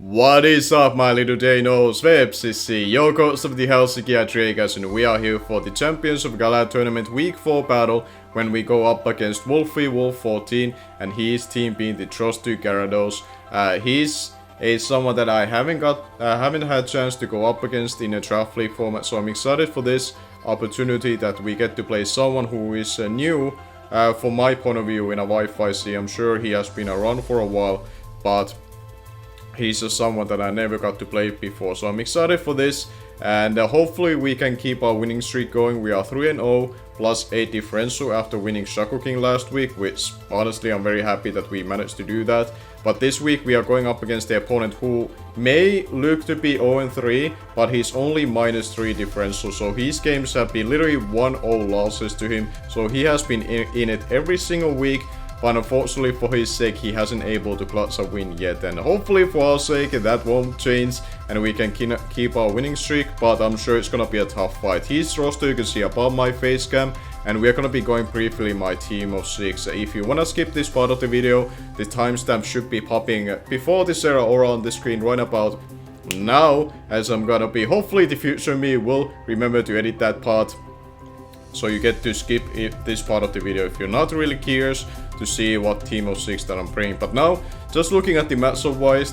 What is up, my little Deinos? Vepsis, your coach of the Helsinki Hydreigons, and we are here for the Champions of Galar tournament week 4 battle when we go up against Wifi Wolf 14 and his team being the Trostu Garados. He's someone that I haven't had chance to go up against in a draft league format, so I'm excited for this opportunity that we get to play someone who is new from my point of view in a Wi-Fi scene. I'm sure he has been around for a while, but he's just someone that I never got to play before, so I'm excited for this, and hopefully we can keep our winning streak going. We are 3-0 plus 8 differential after winning Shaco King last week, which honestly I'm very happy that we managed to do that. But this week we are going up against the opponent who may look to be 0-3, but he's only -3 differential, so his games have been literally 1-0 losses to him, so he has been in it every single week. But unfortunately for his sake, he hasn't able to clutch a win yet, and hopefully for our sake that won't change and we can keep our winning streak, but I'm sure it's gonna be a tough fight. His roster you can see above my face cam, and we're gonna be going briefly my team of 6. If you wanna skip this part of the video, the timestamp should be popping before this era or on the screen right about now, as I'm gonna be, hopefully the future me will remember to edit that part, so you get to skip this part of the video if you're not really curious to see what team of 6 that I'm playing. But now, just looking at the matchup wise,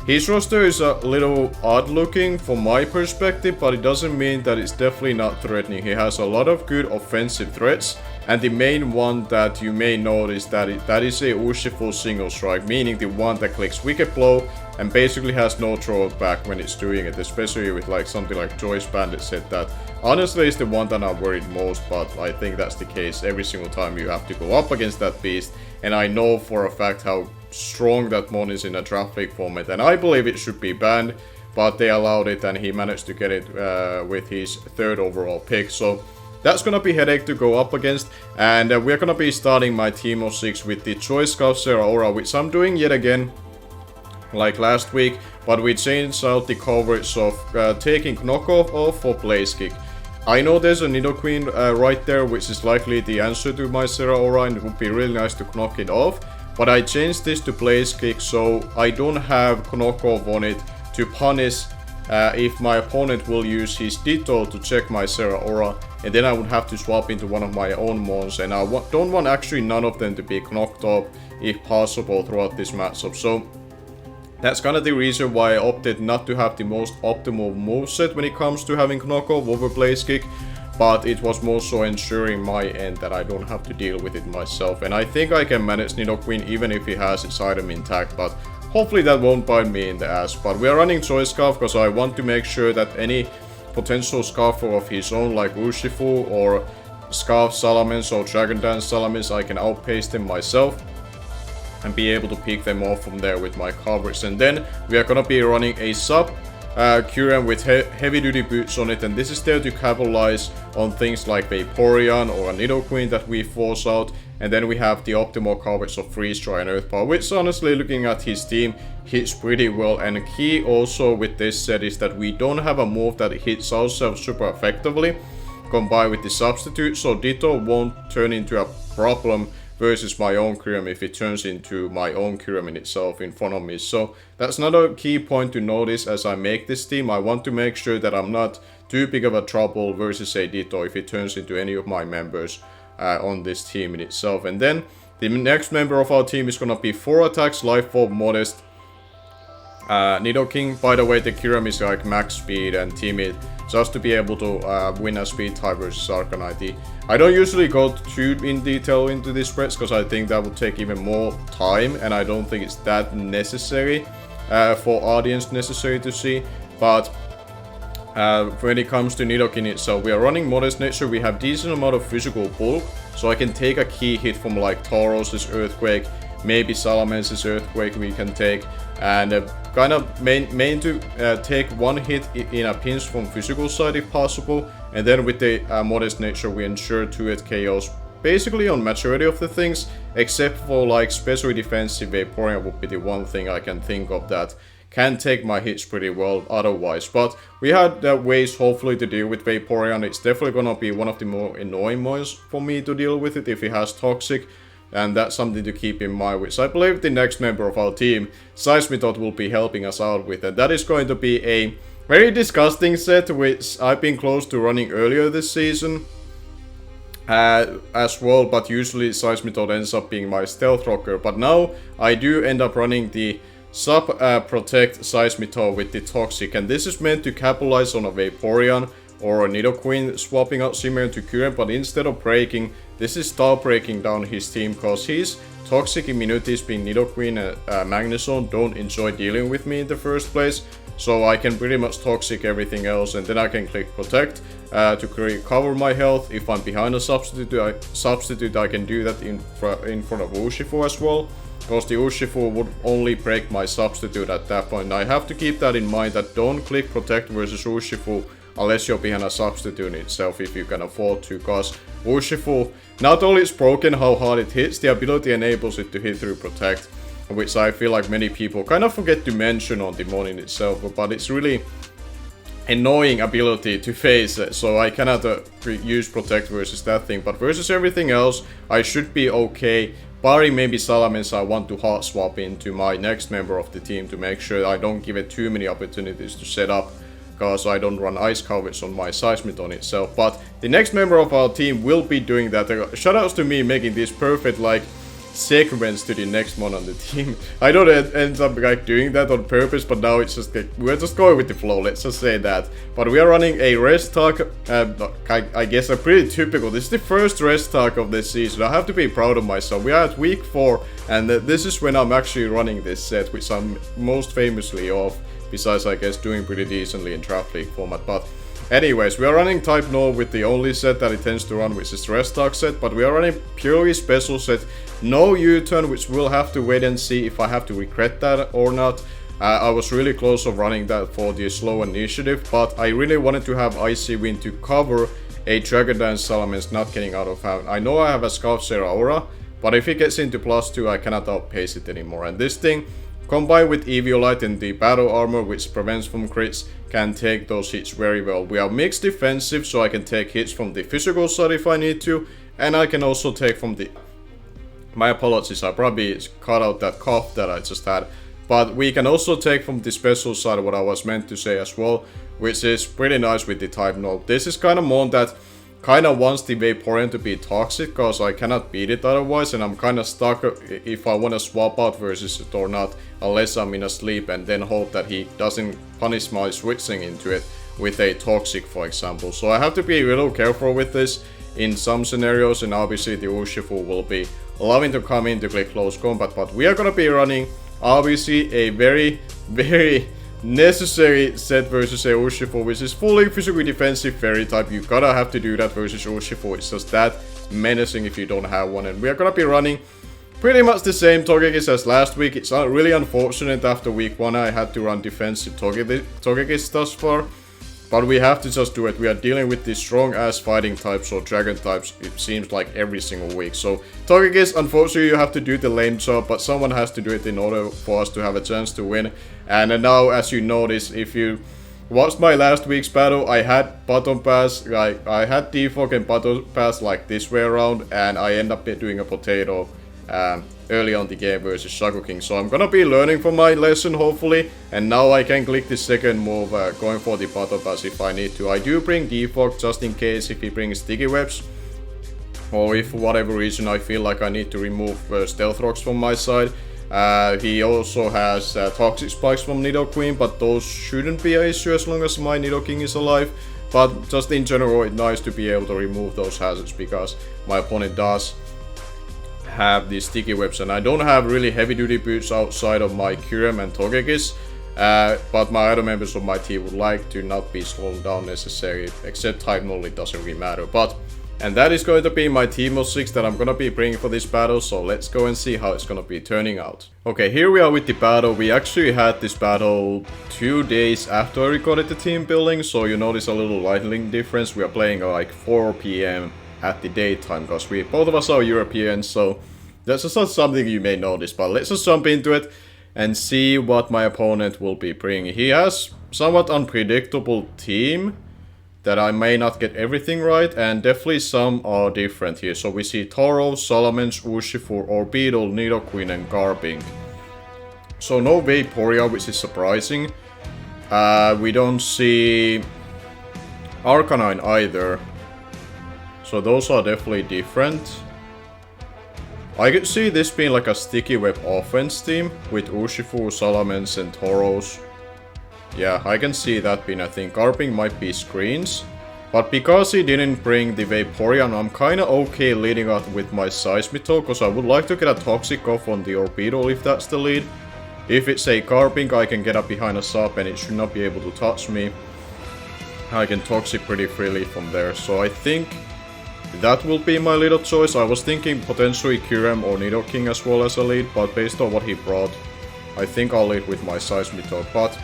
his roster is a little odd looking from my perspective, but it doesn't mean that it's definitely not threatening. He has a lot of good offensive threats, and the main one that you may notice that is a Ushiful single strike, meaning the one that clicks wicked blow and basically has no throwback when it's doing it, especially with like something like Joyce Bandit said that. Honestly, it's the one that I'm worried most, but I think that's the case every single time you have to go up against that beast, and I know for a fact how strong that mon is in a draft league format, and I believe it should be banned, but they allowed it and he managed to get it with his 3rd overall pick, so that's gonna be headache to go up against. And we're gonna be starting my team of 6 with the Choice Scout Aura, which I'm doing yet again like last week, but we changed out the coverage of taking knockoff off for place kick. I know there's a Nido Queen right there, which is likely the answer to my Serra Aura, and it would be really nice to knock it off, but I changed this to place kick so I don't have knockoff on it to punish if my opponent will use his Ditto to check my Serra Aura, and then I would have to swap into one of my own mons, and I don't want actually none of them to be knocked off if possible throughout this matchup. So that's kind of the reason why I opted not to have the most optimal moveset when it comes to having knockoff over place kick, but it was more so ensuring my end that I don't have to deal with it myself, and I think I can manage Nido Queen even if he has its item intact, but hopefully that won't bite me in the ass. But we are running Choice Scarf because I want to make sure that any potential Scarfer of his own like Urshifu or Scarf Salamence or Dragon Dance Salamence, I can outpace them myself and be able to pick them off from there with my coverage. And then we are gonna be running a sub Kyurem with heavy duty boots on it, and this is there to capitalize on things like Vaporeon or a Nido Queen that we force out. And then we have the optimal coverage of Freeze Dry and Earth Power, which honestly looking at his team hits pretty well. And key also with this set is that we don't have a move that hits ourselves super effectively combined with the substitute, so Ditto won't turn into a problem versus my own Kyurem if it turns into my own Kyurem in itself in front of me. So that's another key point to notice as I make this team. I want to make sure that I'm not too big of a trouble versus a Ditto if it turns into any of my members on this team in itself. And then the next member of our team is gonna be 4 attacks, life orb, modest, Nido King. By the way, the Kyurem is like max speed and timid, just to be able to win a speed tie versus Arcanite. I don't usually go too in detail into these spreads because I think that would take even more time, and I don't think it's that necessary for audience necessary to see. But when it comes to Nidoking itself, we are running Modest Nature, we have decent amount of physical bulk, so I can take a key hit from like Tauros' Earthquake, maybe Salamence's Earthquake we can take, and kind of main to take one hit in a pinch from physical side if possible, and then with the Modest Nature we ensure 2-hit KOs basically on majority of the things, except for like specially defensive Vaporeon would be the one thing I can think of that can take my hits pretty well otherwise. But we had ways hopefully to deal with Vaporeon. It's definitely gonna be one of the more annoying ones for me to deal with it if it has Toxic. and that's something to keep in mind, which I believe the next member of our team, Seismithod, will be helping us out with, and that is going to be a very disgusting set, which I've been close to running earlier this season as well, but usually Seismithod ends up being my stealth rocker, but now I do end up running the sub protect Seismithod with the toxic, and this is meant to capitalize on a Vaporeon or a Nidoqueen swapping out Shimmer to Current, but instead of breaking, this is start breaking down his team, cause his toxic immunities being Nidoqueen and Magnezone don't enjoy dealing with me in the first place. So I can pretty much toxic everything else, and then I can click protect to recover my health. If I'm behind a substitute, I can do that in front of Urshifu as well, because the Urshifu would only break my substitute at that point. Now I have to keep that in mind, that don't click protect versus Urshifu unless you're behind a substitute itself, if you can afford to, because Urshifu, not only is broken how hard it hits, the ability enables it to hit through protect, which I feel like many people kind of forget to mention on the mod in itself, but it's really annoying ability to face, so I cannot use protect versus that thing, but versus everything else I should be okay, barring maybe Salamence I want to hard swap into my next member of the team to make sure I don't give it too many opportunities to set up, because I don't run ice coverage on my Seismithod itself, but the next member of our team will be doing that. Shoutouts to me making this perfect like sequence to the next one on the team. I don't end up like doing that on purpose, but now it's just like, we're just going with the flow, let's just say that. But we are running a rest talk, I guess a pretty typical, this is the first rest talk of this season. I have to be proud of myself. We are at week 4, and this is when I'm actually running this set, which I'm most famously of, besides I guess doing pretty decently in Draft League format. But anyways, we are running Type No with the only set that it tends to run, which is Rest Talk set, but we are running purely special set, no U-turn, which we'll have to wait and see if I have to regret that or not. I was really close of running that for the slow initiative, but I really wanted to have Icy Wind to cover a Dragon Dance Salamence not getting out of hand. I know I have a Scarfsera Aura, but if it gets into +2, I cannot outpace it anymore, and this thing, combined with Eviolite and the battle armor, which prevents from crits, can take those hits very well. We are mixed defensive, so I can take hits from the physical side if I need to, and I can also take from the... My apologies, I probably cut out that cough that I just had. But we can also take from the special side what I was meant to say as well, which is pretty nice with the Type No. This is kind of mon that kind of wants the Vaporeon to be toxic, because I cannot beat it otherwise, and I'm kind of stuck if I want to swap out versus it or not, unless I'm in a sleep, and then hope that he doesn't punish my switching into it with a toxic, for example. So I have to be a little careful with this in some scenarios, and obviously the Urshifu will be allowing to come in to play close combat, but we are gonna be running obviously a very necessary set versus a Urshifu, which is fully physically defensive fairy type. You gotta have to do that versus Urshifu. It's just that menacing if you don't have one, and we are gonna be running pretty much the same Togekiss as last week. It's really unfortunate after week 1 I had to run defensive Togekiss thus far, but we have to just do it. We are dealing with these strong ass fighting types or dragon types, it seems like every single week. So Togekiss, unfortunately you have to do the lame job, but someone has to do it in order for us to have a chance to win. And now, as you notice, if you watched my last week's battle, I had bottom pass, like I had defog and bottom pass like this way around, and I end up doing a potato early on the game versus Shaco King. So I'm gonna be learning from my lesson hopefully, and now I can click the second move going for the bottom pass if I need to. I do bring defog just in case if he brings sticky webs, or if for whatever reason I feel like I need to remove stealth rocks from my side. He also has toxic spikes from Nidoqueen, but those shouldn't be an issue as long as my Nidoking is alive. But just in general, it's nice to be able to remove those hazards, because my opponent does have these sticky webs, and I don't have really heavy duty boots outside of my Kyurem and Togekiss, but my other members of my team would like to not be slowed down necessarily, except Type Null, it doesn't really matter. And that is going to be my team of 6 that I'm gonna be bringing for this battle, so let's go and see how it's gonna be turning out. Okay, here we are with the battle. We actually had this battle 2 days after I recorded the team building, so you notice a little lighting difference. We are playing at like 4 PM at the daytime, because both of us are Europeans, so that's just not something you may notice. But let's just jump into it and see what my opponent will be bringing. He has somewhat unpredictable team, that I may not get everything right, and definitely some are different here. So we see Tauros, Salamence, Urshifu, Orbital, Nidoqueen, and Garbink. So no Vaporeon, which is surprising. We don't see Arcanine either. So those are definitely different. I could see this being like a sticky web offense team with Urshifu, Salamence, and Tauros. Yeah, I can see that being a thing. Garbink might be screens. But because he didn't bring the Vaporeon, I'm kinda okay leading out with my Seismitoad, because I would like to get a Toxic off on the Orbital if that's the lead. If it's a Garbink, I can get up behind a sub and it should not be able to touch me. I can Toxic pretty freely from there, so I think that will be my little choice. I was thinking potentially Kyurem or Nidoking as well as a lead, but based on what he brought, I think I'll lead with my Seismitoad. But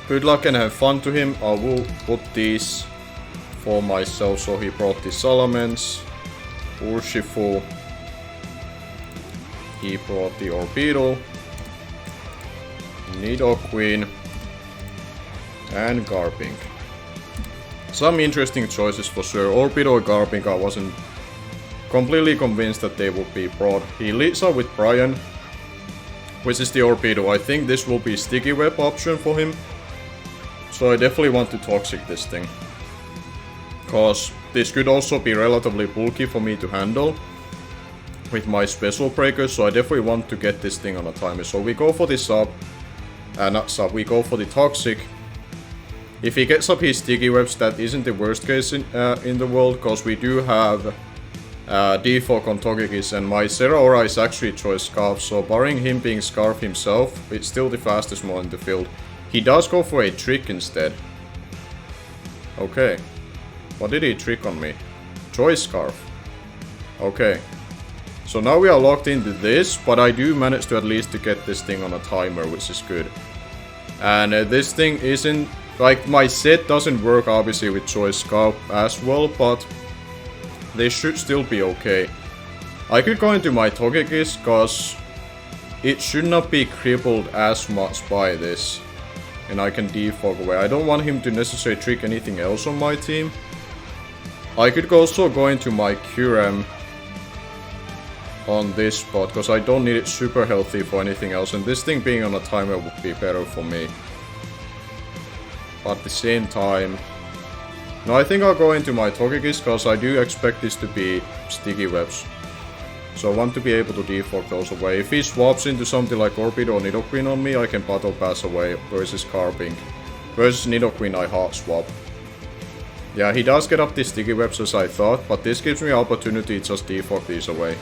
good luck and have fun to him. I will put these for myself. So he brought the Salamence, Urshifu, he brought the Orbital, Nidoqueen, and Garbink. Some interesting choices for sure. Orbital and Garbink, I wasn't completely convinced that they would be brought. He leads out with Brian, which is the Orbital. I think this will be a sticky web option for him. So I definitely want to Toxic this thing. Cause this could also be relatively bulky for me to handle with my special breakers. So I definitely want to get this thing on a timer. So we go for the sub. Not sub, we go for the Toxic. If he gets up his sticky webs, that isn't the worst case in the world, because we do have Defog on Togekiss, and my Zeraora is actually Choice Scarf, so barring him being Scarf himself, it's still the fastest one in the field. He does go for a Trick instead. Okay. What did he Trick on me? Choice Scarf. Okay. So now we are locked into this, but I do manage to at least to get this thing on a timer, which is good. And this thing isn't... Like, my set doesn't work obviously with Choice Scarf as well, but they should still be okay. I could go into my Togekiss, cause it should not be crippled as much by this. And I can defog away. I don't want him to necessarily trick anything else on my team. I could also go into my Kyurem on this spot, cause I don't need it super healthy for anything else, and this thing being on a timer would be better for me. But at the same time... No, I think I'll go into my Togekiss, because I do expect this to be sticky webs. So I want to be able to defog those away. If he swaps into something like Orbital or Nidoqueen on me, I can Battle Pass away versus Garbink. Versus Nidoqueen, I Heart Swap. Yeah, he does get up the sticky webs as I thought, but this gives me opportunity to just defog these away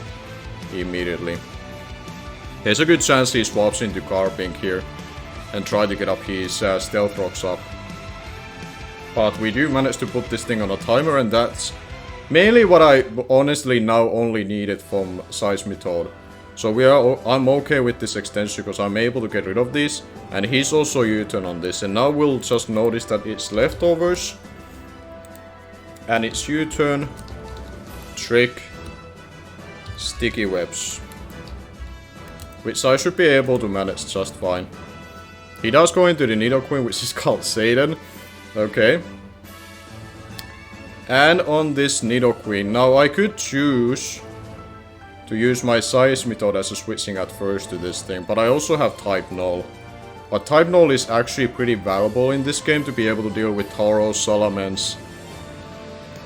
immediately. There's a good chance he swaps into Garbink here and try to get up his Stealth Rocks up. But we do manage to put this thing on a timer, and that's mainly what I honestly now only needed from Seismitoad. So I'm okay with this extension because I'm able to get rid of these, and he's also U-turn on this. And now we'll just notice that it's leftovers, and it's U-turn, Trick, Sticky Webs, which I should be able to manage just fine. He does go into the Nidoqueen, which is called Satan. Okay. And on this Nidoqueen, now I could choose to use my Seismitoad as a switching at first to this thing, but I also have Type Null. But Type Null is actually pretty valuable in this game to be able to deal with Tauros, Salamence,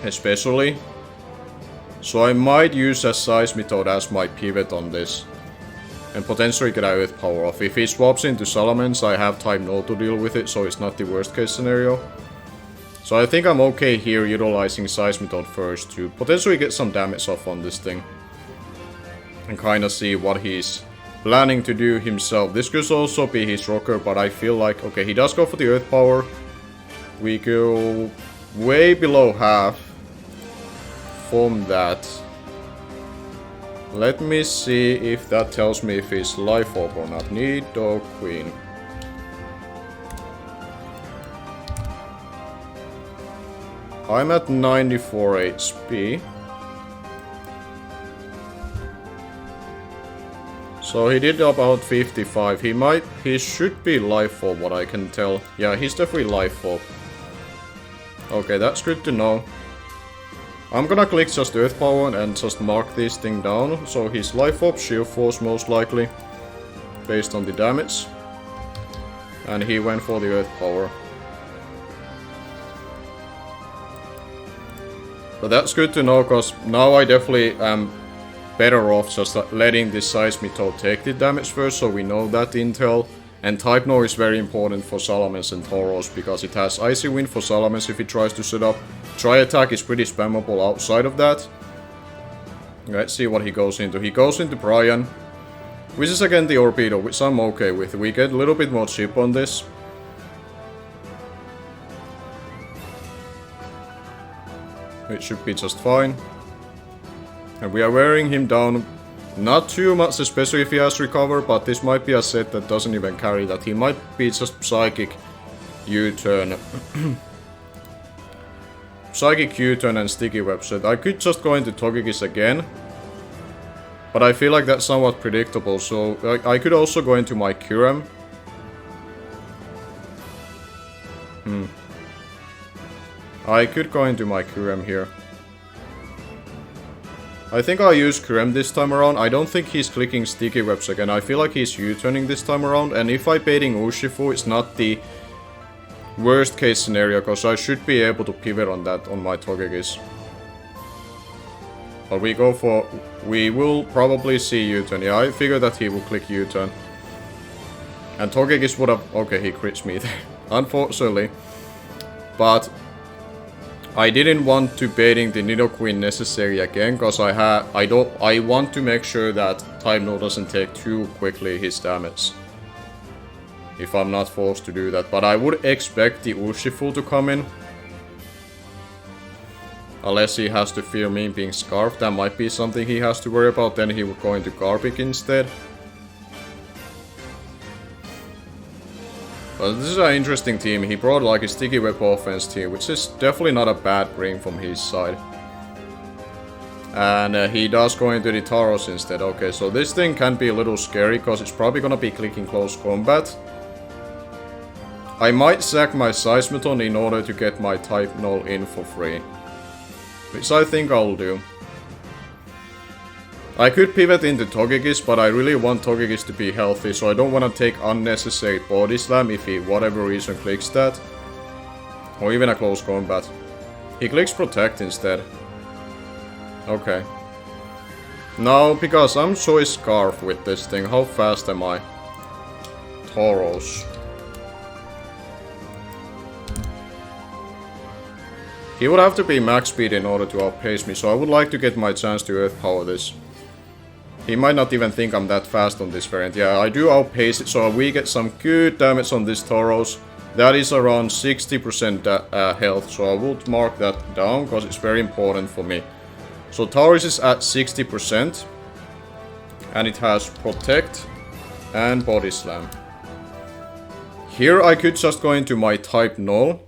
especially. So I might use a Seismitoad as my pivot on this, and potentially get Earth Power off. If he swaps into Salamence, I have Type Null to deal with it, so it's not the worst case scenario. So I think I'm okay here utilizing Seismitoad first to potentially get some damage off on this thing. And kinda see what he's planning to do himself. This could also be his rocker, but I feel like... Okay, he does go for the Earth Power. We go way below half from that. Let me see if that tells me if he's Life Orb or not. Nidoqueen. I'm at 94 HP. So he did about 55. He should be Life Orb, what I can tell. Yeah, he's definitely Life Orb. Okay, that's good to know. I'm gonna click just Earth Power and just mark this thing down. So his Life Orb, Shield Force most likely, based on the damage. And he went for the Earth Power. But that's good to know, because now I definitely am better off just letting this Seismitoad take the damage first, so we know that intel. And Type Null is very important for Salamence and Tauros, because it has Icy Wind for Salamence if he tries to set up. Tri-Attack is pretty spammable outside of that. Let's see what he goes into. He goes into Brian, which is again the Orbido, which I'm okay with. We get a little bit more chip on this. It should be just fine. And we are wearing him down. Not too much, especially if he has Recover, but this might be a set that doesn't even carry that. He might be just Psychic U-turn. Psychic U-turn and Sticky Web set. I could just go into Togekiss again. But I feel like that's somewhat predictable, so I could also go into my Kyurem. I could go into my Kyurem here. I think I'll use Kyurem this time around. I don't think he's clicking Sticky Webs again. I feel like he's U-turning this time around. And if I'm baiting Urshifu, it's not the worst case scenario, because I should be able to pivot on that on my Togekiss. But we go for... We will probably see U-turn. Yeah, I figured that he will click U-turn. And Togekiss would have... Okay, he crits me there. Unfortunately. But... I didn't want to baiting the Nidoqueen necessary again, because I want to make sure that Type Null doesn't take too quickly his damage. If I'm not forced to do that. But I would expect the Urshifu to come in. Unless he has to fear me being Scarfed, that might be something he has to worry about. Then he would go into Garbage instead. But this is an interesting team. He brought like a Sticky Web offense team, which is definitely not a bad bring from his side. And he does go into the Tauros instead. Okay, so this thing can be a little scary, because it's probably gonna be clicking Close Combat. I might sack my Seismiton in order to get my Type Null in for free. Which I think I'll do. I could pivot into Togekiss, but I really want Togekiss to be healthy, so I don't want to take unnecessary Body Slam if he, whatever reason, clicks that. Or even a Close Combat. He clicks Protect instead. Okay. Now, because I'm Choice Scarf with this thing, how fast am I? Tauros. He would have to be max speed in order to outpace me, so I would like to get my chance to Earth Power this. He might not even think I'm that fast on this variant. Yeah, I do outpace it, so we get some good damage on this Tauros. That is around 60% health, so I would mark that down, because it's very important for me. So Tauros is at 60%. And it has Protect and Body Slam. Here I could just go into my Type Null.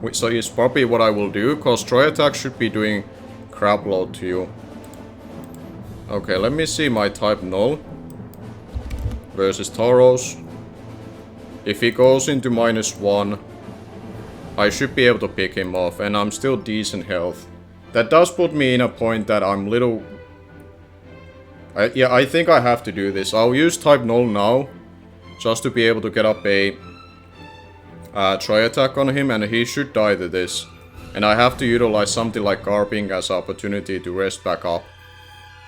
Which is probably what I will do, because Tri-Attack should be doing crap load to you. Okay, let me see my Type Null versus Tauros. If he goes into -1, I should be able to pick him off, and I'm still decent health. That does put me in a point that I'm little... I think I have to do this. I'll use Type Null now, just to be able to get up a Tri-Attack on him, and he should die to this. And I have to utilize something like Garbing as an opportunity to rest back up.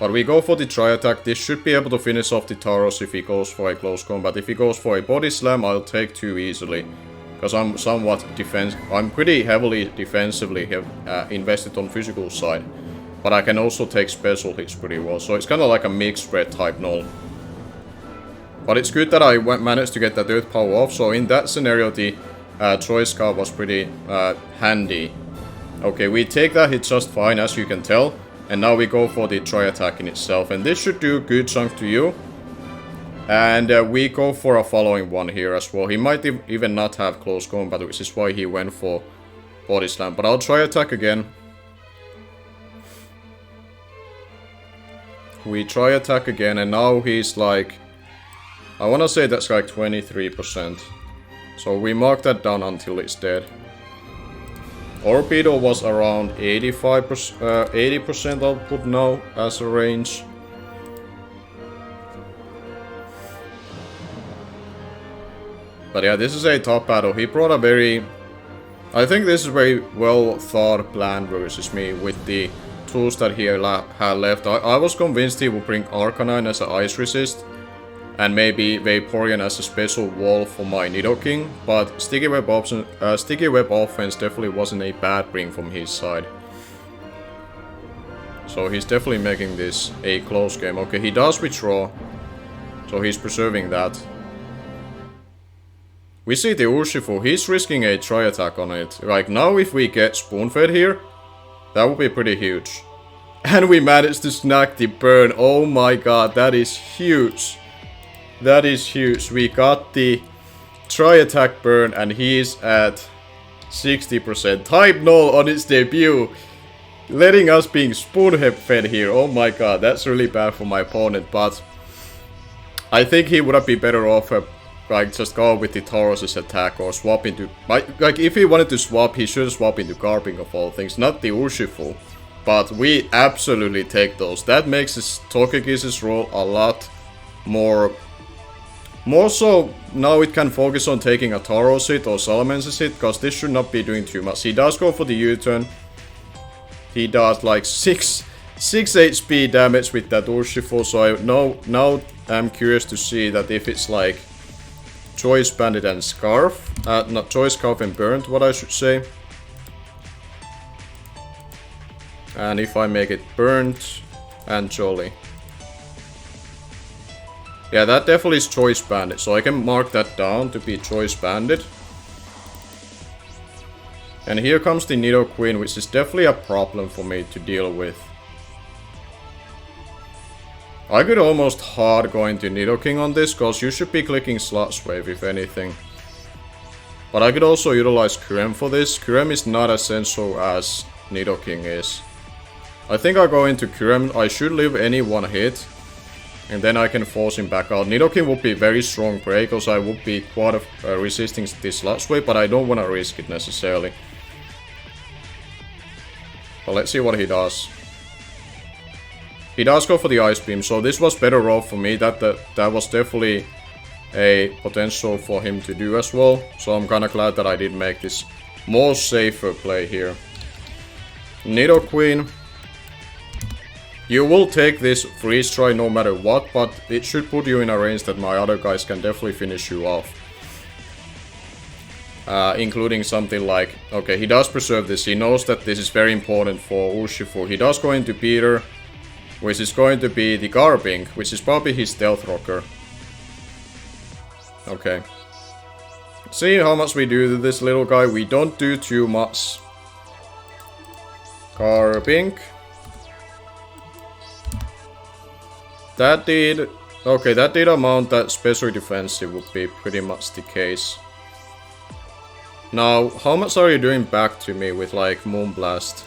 But we go for the Tri-Attack. This should be able to finish off the Tauros if he goes for a Close Combat. If he goes for a Body Slam, I'll take 2 easily. Because I'm somewhat I'm pretty heavily defensively invested on physical side. But I can also take special hits pretty well. So it's kind of like a mixed spread Type Null. But it's good that I managed to get that Earth Power off. So in that scenario, the Choice Scarf was pretty handy. Okay, we take that hit just fine, as you can tell. And now we go for the Tri-Attack in itself. And this should do a good chunk to you. And we go for a following one here as well. He might even not have Close Combat, which is why he went for Body Slam. But I'll Tri-Attack again. We Tri-Attack again, and now he's like... I want to say that's like 23%. So we mark that down until it's dead. Orbital was around 80% output now as a range. But yeah, this is a top battle. He brought a very... I think this is a very well thought plan versus me with the tools that he had left. I was convinced he would bring Arcanine as an ice resist. And maybe Vaporeon as a special wall for my Nidoking, but Sticky Web offense definitely wasn't a bad bring from his side. So he's definitely making this a close game. Okay, he does withdraw, so he's preserving that. We see the Urshifu, he's risking a Tri-Attack on it. Like now if we get Spoonfed here, that would be pretty huge. And we managed to snag the burn, oh my god, that is huge. That is huge. We got the Tri-Attack burn and he's at 60%. Type null on its debut. Letting us being spoon-fed here. Oh my god, that's really bad for my opponent. But I think he would have been better off like just go with the Taurus's attack or swap into... Like if he wanted to swap, he should swap into Garbing of all things, not the Urshifu. But we absolutely take those. That makes his Togekiss roll a lot more so, now it can focus on taking a Tauros hit or Salamancer's hit, because this should not be doing too much. He does go for the U-turn. He does like 6 HP damage with that Urshifu, so now I'm curious to see that if it's like Choice Bandit and Scarf. Not Choice Scarf and Burnt, what I should say. And if I make it Burnt and Jolly. Yeah, that definitely is Choice Bandit, so I can mark that down to be Choice Bandit. And here comes the Nidoqueen, which is definitely a problem for me to deal with. I could almost hard go into Nidoking on this, cause you should be clicking Sludge Wave if anything. But I could also utilize Kurem for this. Kurem is not as essential as Nidoking is. I think I'll go into Kurem. I should live any one hit. And then I can force him back out. Nidoking would be very strong break, because I would be quite resisting this Sludge Wave, but I don't want to risk it necessarily. But let's see what he does. He does go for the Ice Beam, so this was better off for me. That was definitely a potential for him to do as well. So I'm kinda glad that I did make this more safer play here. Nidoqueen. You will take this freeze try no matter what, but it should put you in a range that my other guys can definitely finish you off. Including something like... Okay, he does preserve this. He knows that this is very important for Urshifu. He does go into Peter, which is going to be the Garbink, which is probably his Stealth Rocker. Okay. See how much we do to this little guy. We don't do too much. Garbink. That did... Okay, that did amount that special defensive would be pretty much the case. Now, how much are you doing back to me with like Moonblast?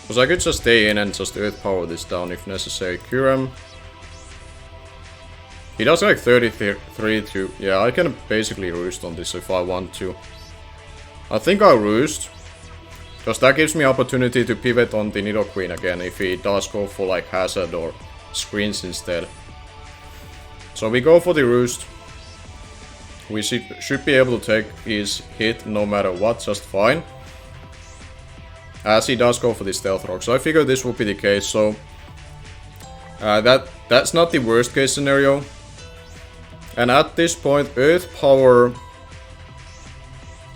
Because I could just stay in and just Earth Power this down if necessary. Kurem. He does like 33 to... Yeah, I can basically roost on this if I want to. I think I'll roost. Because that gives me opportunity to pivot on the Nidoqueen again if he does go for like Hazard or Screens instead. So we go for the roost. We should be able to take his hit no matter what, just fine. As he does go for the Stealth Rock. So I figured this would be the case, so... that's not the worst case scenario. And at this point, Earth Power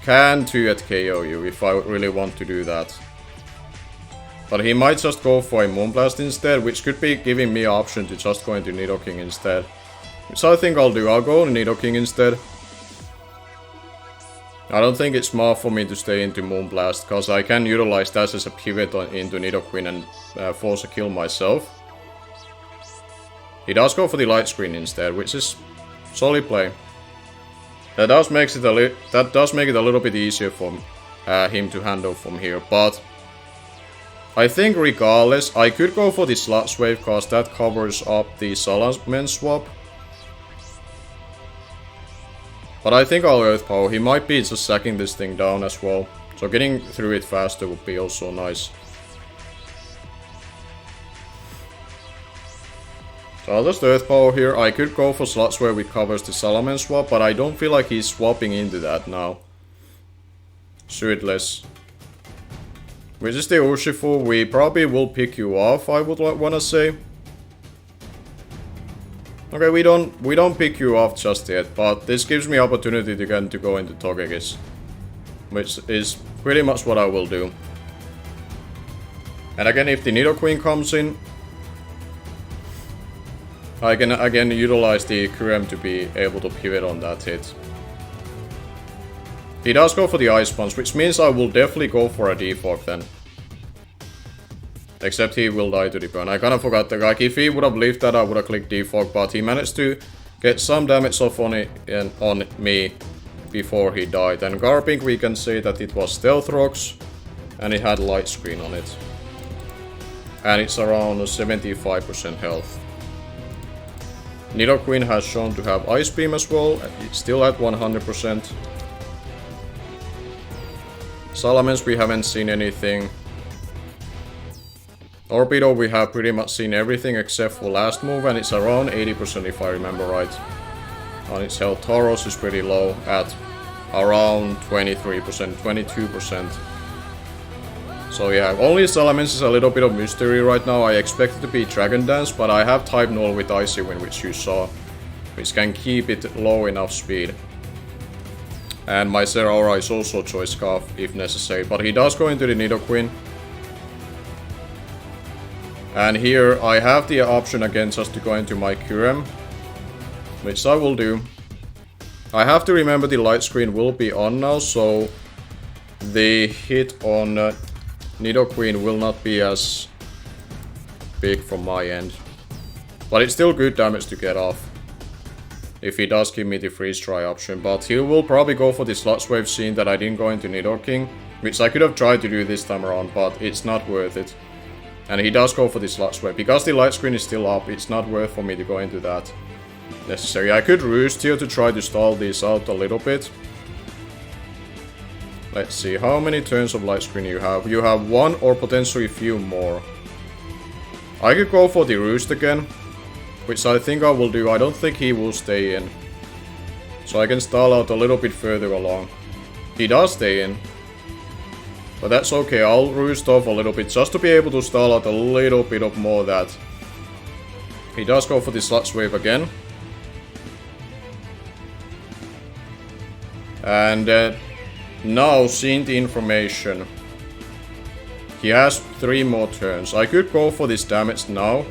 can 2-hit KO you if I really want to do that. But he might just go for a Moonblast instead, which could be giving me an option to just go into Nidoking instead. Which I think I'll do. I'll go into Nidoking instead. I don't think it's smart for me to stay into Moonblast, because I can utilize that as a pivot into Nidoqueen and force a kill myself. He does go for the Light Screen instead, which is solid play. That does make it a little bit easier for him to handle from here, but I think regardless, I could go for the Sludge Wave, because that covers up the Salaman swap. But I think I'll Earth Power. He might be just sacking this thing down as well. So getting through it faster would be also nice. So I'll just Earth Power here. I could go for slots where it covers the Salaman swap, but I don't feel like he's swapping into that now. Suitless. Which is the Urshifu, we probably will pick you off, I would wanna say. Okay, we don't pick you off just yet, but this gives me opportunity again to go into Togekiss. Which is pretty much what I will do. And again, if the Nidoqueen comes in, I can again utilize the Kyurem to be able to pivot on that hit. He does go for the Ice Punch, which means I will definitely go for a defog then. Except he will die to the burn. I kinda forgot that, like, if he would have lived that, I would have clicked defog, but he managed to get some damage off on it and on me before he died. And Garbink, we can say that it was Stealth Rocks, and it had Light Screen on it. And it's around 75% health. Nidoqueen has shown to have Ice Beam as well, it's still at 100%. Salamence, we haven't seen anything. Orbido, we have pretty much seen everything except for last move, and it's around 80% if I remember right. On its health, Tauros is pretty low at around 23%, 22%. So yeah, only Salamence is a little bit of mystery right now. I expect it to be Dragon Dance, but I have Type Null with Icy Wind, which you saw, which can keep it low enough speed. And my Zeraora is also Choice Scarf if necessary, but he does go into the Nidoqueen. And here I have the option again just to go into my Kyurem, which I will do. I have to remember the Light Screen will be on now, so the hit on Nidoqueen will not be as big from my end. But it's still good damage to get off. If he does give me the Freeze Dry option. But he will probably go for the Sludge Wave scene that I didn't go into Nidoking. Which I could have tried to do this time around, but it's not worth it. And he does go for the Sludge Wave. Because the Light Screen is still up, it's not worth for me to go into that necessary. I could Roost here to try to stall these out a little bit. Let's see, how many turns of Light Screen you have? You have one or potentially a few more. I could go for the Roost again, which I think I will do. I don't think he will stay in. So I can stall out a little bit further along. He does stay in. But that's okay, I'll Roost off a little bit just to be able to stall out a little bit of more of that. He does go for the Sludge Wave again. And now, seeing the information, he has 3 more turns. I could go for this damage now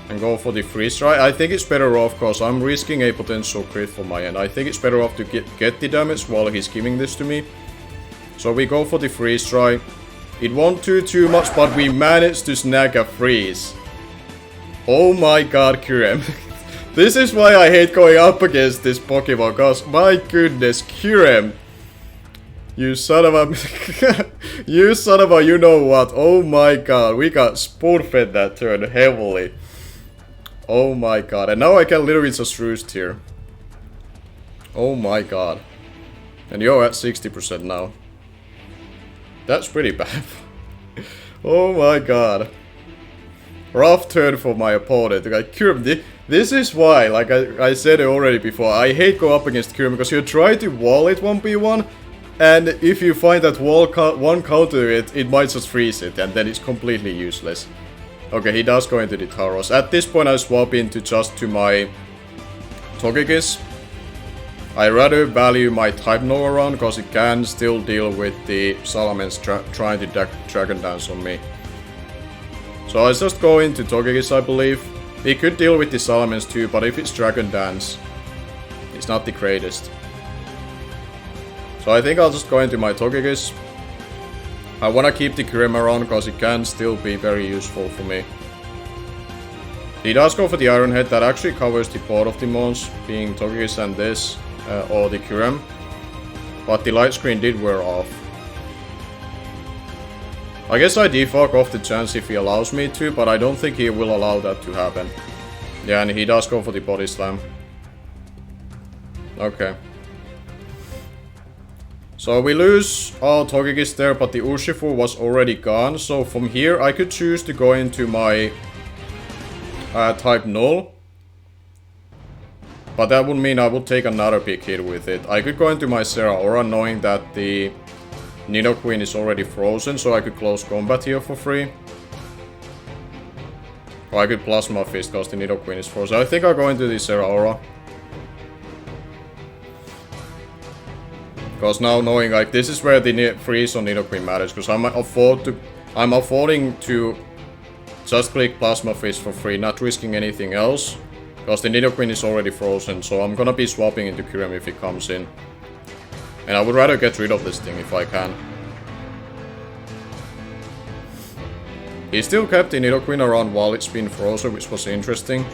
and go for the Freeze Dry. I think it's better off because I'm risking a potential crit for my end. I think it's better off to get the damage while he's giving this to me. So we go for the Freeze Dry. It won't do too much, but we managed to snag a freeze. Oh my god, Kyurem. This is why I hate going up against this Pokemon, cause my goodness, Kyurem. You son of a... you son of a you know what. Oh my god, we got spoon-fed that turn heavily. Oh my god, and now I can literally just Roost here. Oh my god. And you're at 60% now. That's pretty bad. Oh my god. Rough turn for my opponent. Like, Kyurem, this is why, like I said it already before, I hate go up against Kyurem because you try to wall it 1v1, and if you find that wall one counter it might just freeze it, and then it's completely useless. Okay, he does go into the Tauros. At this point I swap into just to my Togekiss. I rather value my Type Null around because it can still deal with the Salamence trying to Dragon Dance on me. So I just go into Togekiss, I believe. He could deal with the Salamence too, but if it's Dragon Dance, it's not the greatest. So I think I'll just go into my Togekiss. I wanna keep the Kyurem around because it can still be very useful for me. He does go for the Iron Head, that actually covers the both of the mons, being Togekiss and this, or the Kyurem. But the Light Screen did wear off. I guess I defog off the chance if he allows me to, but I don't think he will allow that to happen. Yeah, and he does go for the Body Slam. Okay. So we lose our Togekis there, but the Urshifu was already gone. So from here I could choose to go into my type null. But that would mean I would take another big hit with it. I could go into my Zeraora knowing that the Nidoqueen is already frozen, so I could close combat here for free. Or I could Plasma Fist because the Nidoqueen is frozen. I think I'll go into the Zeraora. Because now knowing like this is where the freeze on Nidoqueen matters, because I'm affording to just click Plasma Fist for free, not risking anything else. Because the Nidoqueen is already frozen, so I'm gonna be swapping into Kyurem if it comes in. And I would rather get rid of this thing if I can. He still kept the Nidoqueen around while it's been frozen, which was interesting.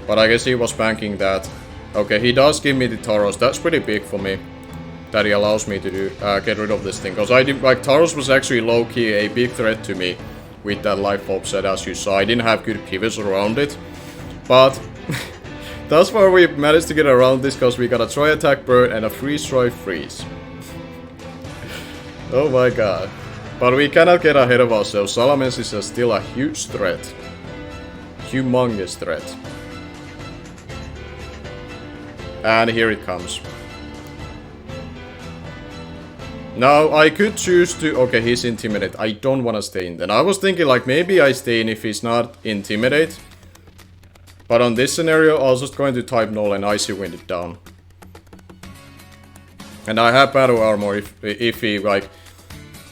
But I guess he was banking that. Okay, he does give me the Tauros. That's pretty big for me. That he allows me to do get rid of this thing. Because I did, like, Tauros was actually low-key a big threat to me with that Life Orb set, as you saw. I didn't have good pivots around it. But thus far we managed to get around this because we got a Try Attack Bird and a Freeze Try Freeze. Oh my god. But we cannot get ahead of ourselves. Salamence is still a huge threat. Humongous threat. And here it comes. Now, I could choose to... Okay, he's Intimidate. I don't want to stay in then. I was thinking like maybe I stay in if he's not Intimidate. But on this scenario, I was just going to type null and Icy Wind it down. And I have battle armor if he, like...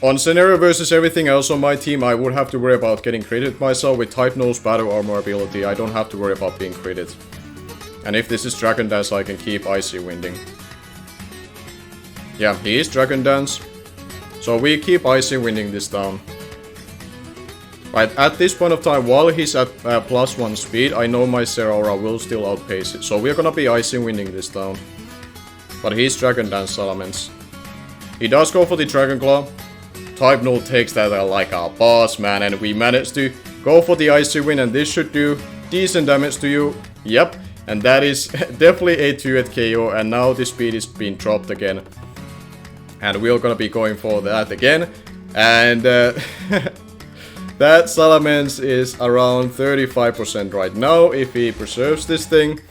On scenario versus everything else on my team, I would have to worry about getting critted myself. With type null's battle armor ability, I don't have to worry about being critted. And if this is Dragon Dance, I can keep Icy Winding. Yeah, he is Dragon Dance. So we keep Icy Winding this down. Right, at this point of time, while he's at +1 speed, I know my Zeraora will still outpace it. So we're gonna be Icy Winding this down. But he's Dragon Dance Salamence. He does go for the Dragon Claw. Type null takes that like a boss, man. And we managed to go for the Icy Wind, and this should do decent damage to you. Yep, and that is definitely a 2-hit KO, and now the speed is being dropped again. And we're gonna be going for that again. And that Salamence is around 35% right now if he preserves this thing.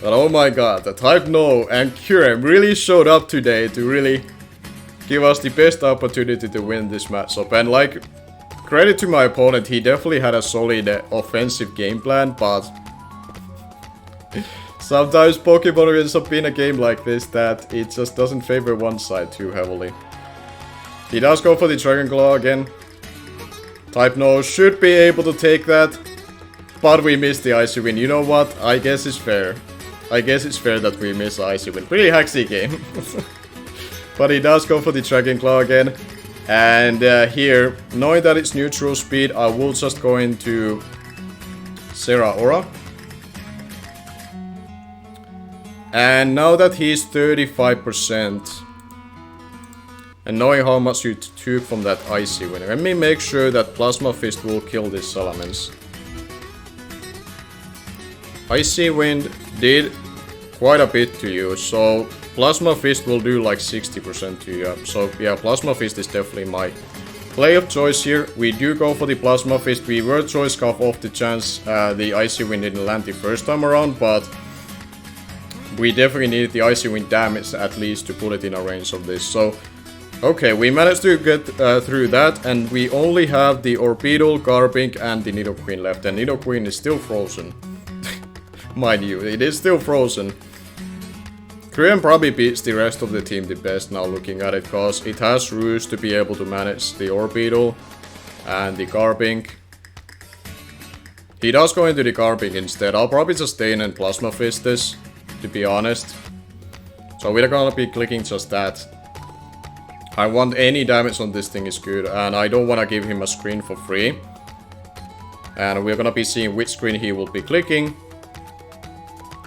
But oh my god, the type null and Kyurem really showed up today to really give us the best opportunity to win this matchup. And like, credit to my opponent, he definitely had a solid offensive game plan, but sometimes Pokemon ends up being a game like this that it just doesn't favor one side too heavily. He does go for the Dragon Claw again. Type null should be able to take that, but we missed the Icy Wind. You know what? I guess it's fair. I guess it's fair that we miss Icy Wind. Pretty hacksy game. But he does go for the Dragon Claw again. And here, knowing that it's neutral speed, I will just go into Zeraora. And now that he's 35%, and knowing how much you took from that Icy Wind, let me make sure that Plasma Fist will kill this Salamence. Icy Wind did quite a bit to you, so Plasma Fist will do like 60% to you. So yeah, Plasma Fist is definitely my play of choice here. We do go for the Plasma Fist. We were choice scuff off the chance the Icy Wind didn't land the first time around, but we definitely needed the Icy Wind damage at least to put it in a range of this. So okay, we managed to get through that, and we only have the Orbeetle, Garbink, and the Nidoqueen left. And Nidoqueen is still frozen. Mind you, it is still frozen. Kyurem probably beats the rest of the team the best now looking at it, because it has Roost to be able to manage the Orbeetle and the Garbink. He does go into the Garbink instead. I'll probably just stay in and Plasma Fist this, to be honest. So we're gonna be clicking just that. I want any damage on this thing is good, and I don't want to give him a screen for free. And we're gonna be seeing which screen he will be clicking.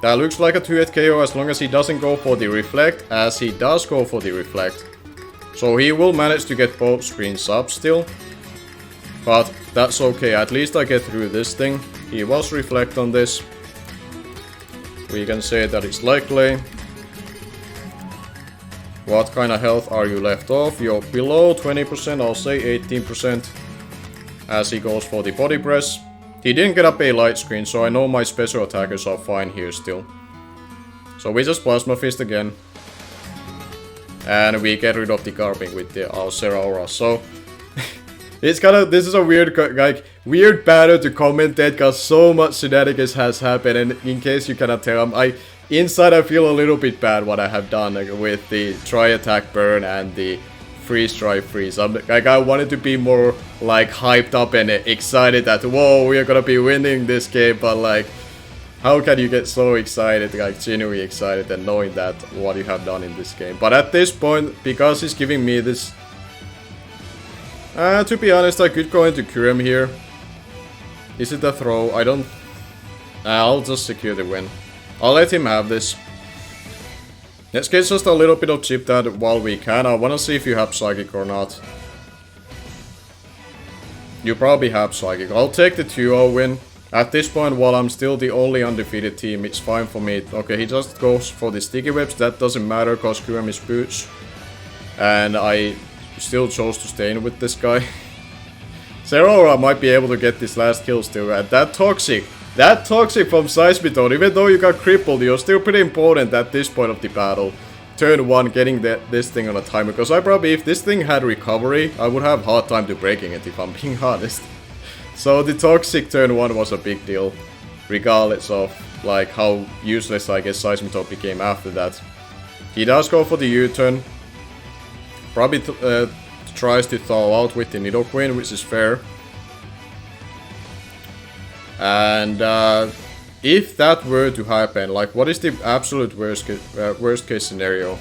That looks like a 2-hit KO as long as he doesn't go for the Reflect, as he does go for the Reflect. So he will manage to get both screens up still. But that's okay, at least I get through this thing. He was Reflect on this. We can say that it's likely. What kind of health are you left off? You're below 20%, I'll say 18%. As he goes for the body press. He didn't get up a light screen, so I know my special attackers are fine here still. So we just Plasma Fist again. And we get rid of the Garbing with the Alcera Aura. So it's kind of, this is a weird weird battle to commentate because so much shenanigans has happened, and in case you cannot tell, inside I feel a little bit bad what I have done with the try attack burn and the freeze try freeze. I wanted to be more like hyped up and excited that whoa, we are gonna be winning this game, but like how can you get so excited, like genuinely excited, and knowing that what you have done in this game. But at this point, because he's giving me this, to be honest, I could go into Kurem here. Is it a throw? I don't... I'll just secure the win. I'll let him have this. Let's get just a little bit of chip that while we can. I wanna see if you have Psychic or not. You probably have Psychic. I'll take the 2-0 win. At this point, while I'm still the only undefeated team, it's fine for me. Okay, he just goes for the sticky webs. That doesn't matter because Kurem is boots. And I still chose to stay in with this guy. Zeraora might be able to get this last kill still. And that toxic from Seismiton, even though you got crippled, you're still pretty important at this point of the battle. Turn 1, getting this thing on a timer. Because I probably, if this thing had recovery, I would have hard time to breaking it, if I'm being honest. So the toxic turn 1 was a big deal, regardless of like how useless I guess Seismiton became after that. He does go for the U-turn. Probably tries to thaw out with the Nidoqueen, which is fair. And if that were to happen, like what is the absolute worst case scenario?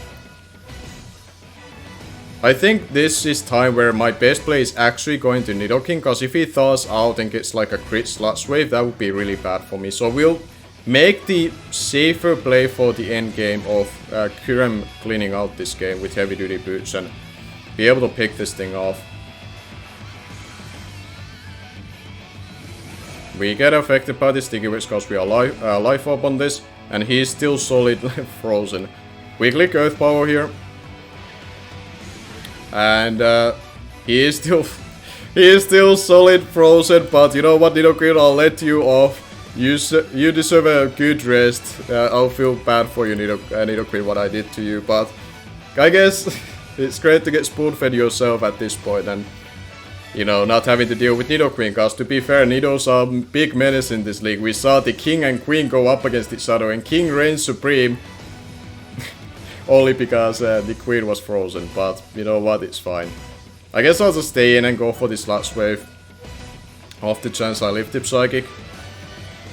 I think this is time where my best play is actually going to Nidoking, because if he thaws out and gets like a crit Sludge Wave, that would be really bad for me. So we'll make the safer play for the end game of Kurem cleaning out this game with heavy duty boots and be able to pick this thing off. We get affected by the sticky webs because we are life up on this, and he's still solid frozen. We click Earth Power here. And he is still solid frozen, but you know what, Nidoqueen, I'll let you off. You deserve a good rest. I'll feel bad for you, Nidoqueen, what I did to you, but I guess it's great to get spoon-fed yourself at this point and, you know, not having to deal with Nidoqueen, because to be fair, Nidos are big menace in this league. We saw the King and Queen go up against each other, and King reigns supreme. Only because the Queen was frozen, but you know what, it's fine. I guess I'll just stay in and go for the Sludge Wave. Off the chance I live the Psychic.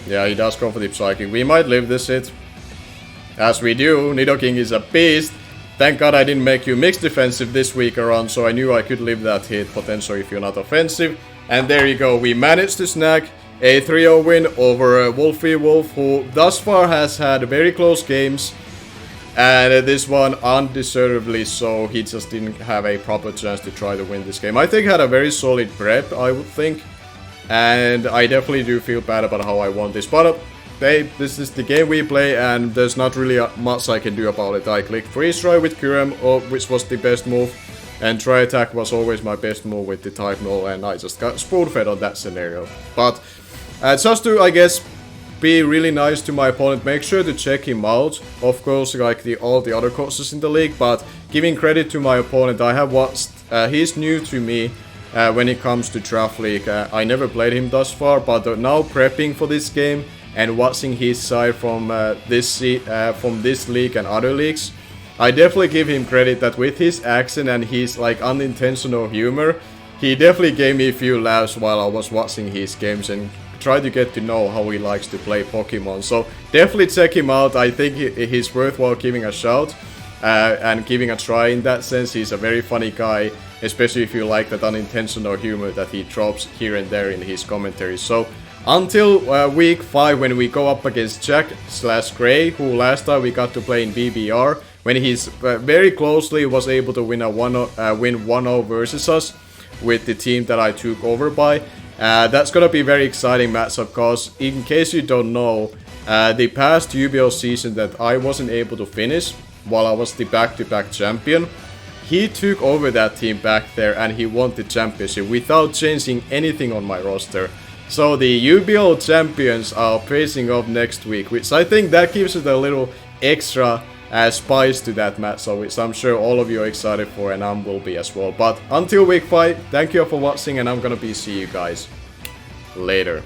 Yeah, he does go for the Psychic. We might live this hit. As we do, Nidoking is a beast. Thank God I didn't make you mixed defensive this week around, so I knew I could live that hit, potentially if you're not offensive. And there you go, we managed to snag a 3-0 win over Wolfie Wolf, who thus far has had very close games. And this one, undeservedly so, he just didn't have a proper chance to try to win this game. I think he had a very solid prep, I would think. And I definitely do feel bad about how I won this. But hey, this is the game we play, and there's not really much I can do about it. I clicked Freeze Try with Kurem, which was the best move. And Try Attack was always my best move with the Type Null, and I just got spoon-fed on that scenario. But just to, I guess, be really nice to my opponent, make sure to check him out. Of course, like all the other coaches in the league, but giving credit to my opponent, I have watched, he's new to me when it comes to Draft League. I never played him thus far, but now prepping for this game and watching his side from this league and other leagues, I definitely give him credit that with his accent and his like unintentional humor, he definitely gave me a few laughs while I was watching his games and try to get to know how he likes to play Pokemon. So definitely check him out. I think he's worthwhile giving a shout and giving a try in that sense. He's a very funny guy, especially if you like that unintentional humor that he drops here and there in his commentaries. So until week 5, when we go up against Jack/Gray, who last time we got to play in BBR, when he's very closely was able to win 1-0 versus us with the team that I took over by. That's gonna be a very exciting matchup, because in case you don't know, the past UBL season that I wasn't able to finish, while I was the back-to-back champion. He took over that team back there and he won the championship without changing anything on my roster. So the UBL champions are facing off next week, which I think that gives it a little extra spice to that match, so which I'm sure all of you are excited for, and I will be as well. But until week 5, thank you all for watching, and I'm gonna be see you guys later.